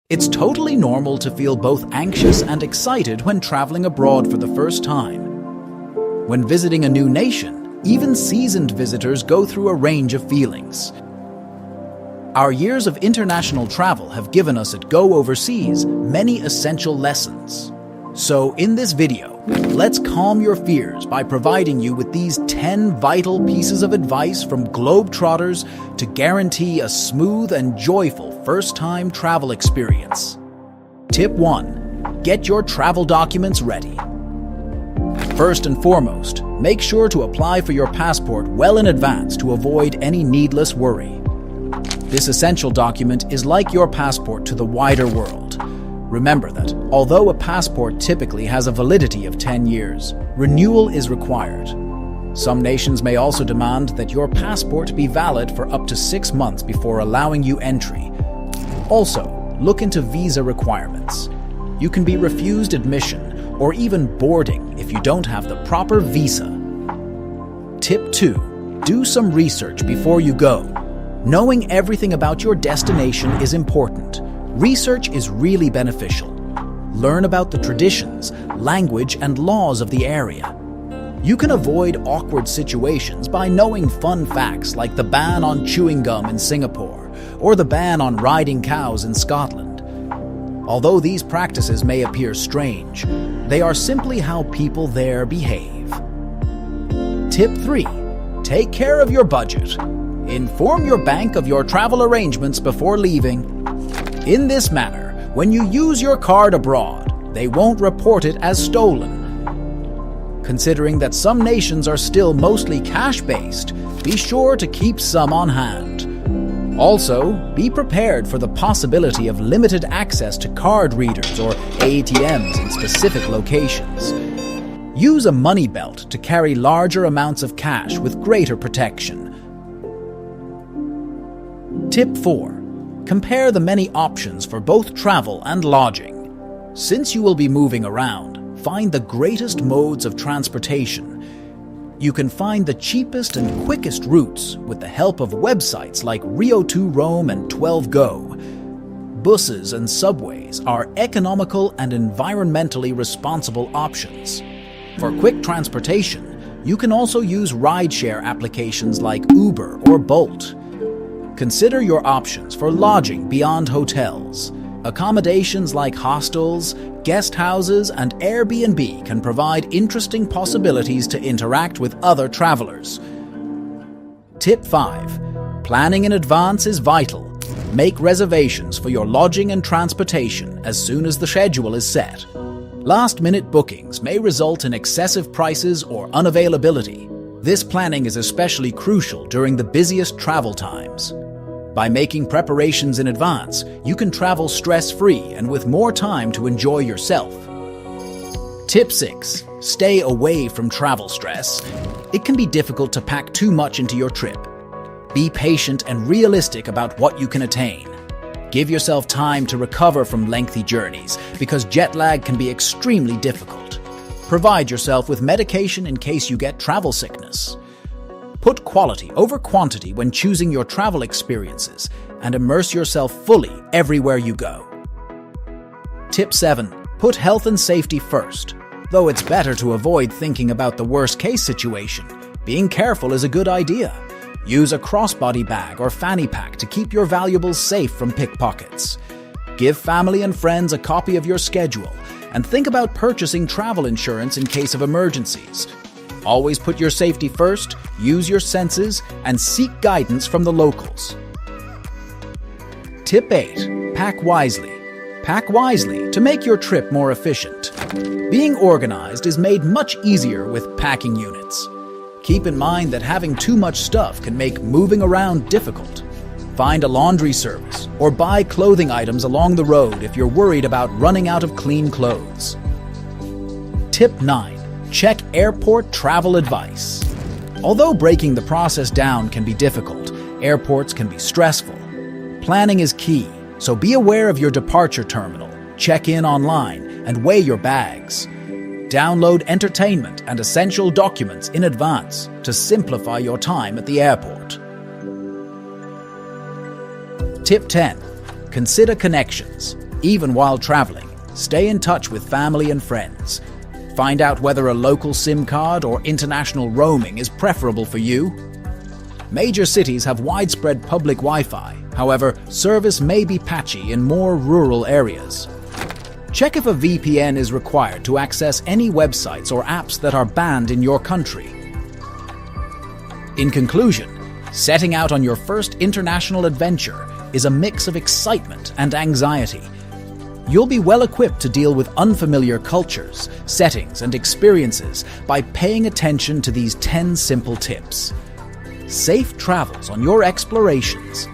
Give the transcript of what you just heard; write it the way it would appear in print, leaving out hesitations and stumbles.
It's totally normal to feel both anxious and excited when traveling abroad for the first time. When visiting a new nation, even seasoned visitors go through a range of feelings. Our years of international travel have given us at Go Overseas many essential lessons. So in this video, let's calm your fears by providing you with these 10 vital pieces of advice from globetrotters to guarantee a smooth and joyful first-time travel experience. Tip 1. Get your travel documents ready. First and foremost, make sure to apply for your passport well in advance to avoid any needless worry. This essential document is like your passport to the wider world. Remember that, although a passport typically has a validity of 10 years, renewal is required. Some nations may also demand that your passport be valid for up to 6 months before allowing you entry. Also, look into visa requirements. You can be refused admission or even boarding if you don't have the proper visa. Tip 2. Do some research before you go. Knowing everything about your destination is important. Research is really beneficial. Learn about the traditions, language, and laws of the area. You can avoid awkward situations by knowing fun facts like the ban on chewing gum in Singapore or the ban on riding cows in Scotland. Although these practices may appear strange, they are simply how people there behave. Tip 3. Take care of your budget. Inform your bank of your travel arrangements before leaving. In this manner, when you use your card abroad, they won't report it as stolen. Considering that some nations are still mostly cash-based, be sure to keep some on hand. Also, be prepared for the possibility of limited access to card readers or ATMs in specific locations. Use a money belt to carry larger amounts of cash with greater protection. Tip 4. Compare the many options for both travel and lodging. Since you will be moving around, find the greatest modes of transportation. You can find the cheapest and quickest routes with the help of websites like Rio2Rome and 12Go. Buses and subways are economical and environmentally responsible options. For quick transportation, you can also use rideshare applications like Uber or Bolt. Consider your options for lodging beyond hotels. Accommodations like hostels, guest houses, and Airbnb can provide interesting possibilities to interact with other travelers. Tip 5. Planning in advance is vital. Make reservations for your lodging and transportation as soon as the schedule is set. Last-minute bookings may result in excessive prices or unavailability. This planning is especially crucial during the busiest travel times. By making preparations in advance, you can travel stress-free and with more time to enjoy yourself. Tip 6. Stay away from travel stress. It can be difficult to pack too much into your trip. Be patient and realistic about what you can attain. Give yourself time to recover from lengthy journeys because jet lag can be extremely difficult. Provide yourself with medication in case you get travel sickness. Put quality over quantity when choosing your travel experiences and immerse yourself fully everywhere you go. Tip 7. Put health and safety first. Though it's better to avoid thinking about the worst-case situation, being careful is a good idea. Use a crossbody bag or fanny pack to keep your valuables safe from pickpockets. Give family and friends a copy of your schedule and think about purchasing travel insurance in case of emergencies. Always put your safety first, use your senses, and seek guidance from the locals. Tip 8. Pack wisely. Pack wisely to make your trip more efficient. Being organized is made much easier with packing units. Keep in mind that having too much stuff can make moving around difficult. Find a laundry service or buy clothing items along the road if you're worried about running out of clean clothes. Tip 9. Check airport travel advice. Although breaking the process down can be difficult, airports can be stressful. Planning is key, so be aware of your departure terminal, check in online, and weigh your bags. Download entertainment and essential documents in advance to simplify your time at the airport. Tip 10. Consider connections. Even while traveling, stay in touch with family and friends. Find out whether a local SIM card or international roaming is preferable for you. Major cities have widespread public Wi-Fi. However, service may be patchy in more rural areas. Check if a VPN is required to access any websites or apps that are banned in your country. In conclusion, setting out on your first international adventure is a mix of excitement and anxiety. You'll be well equipped to deal with unfamiliar cultures, settings, and experiences by paying attention to these 10 simple tips. Safe travels on your explorations.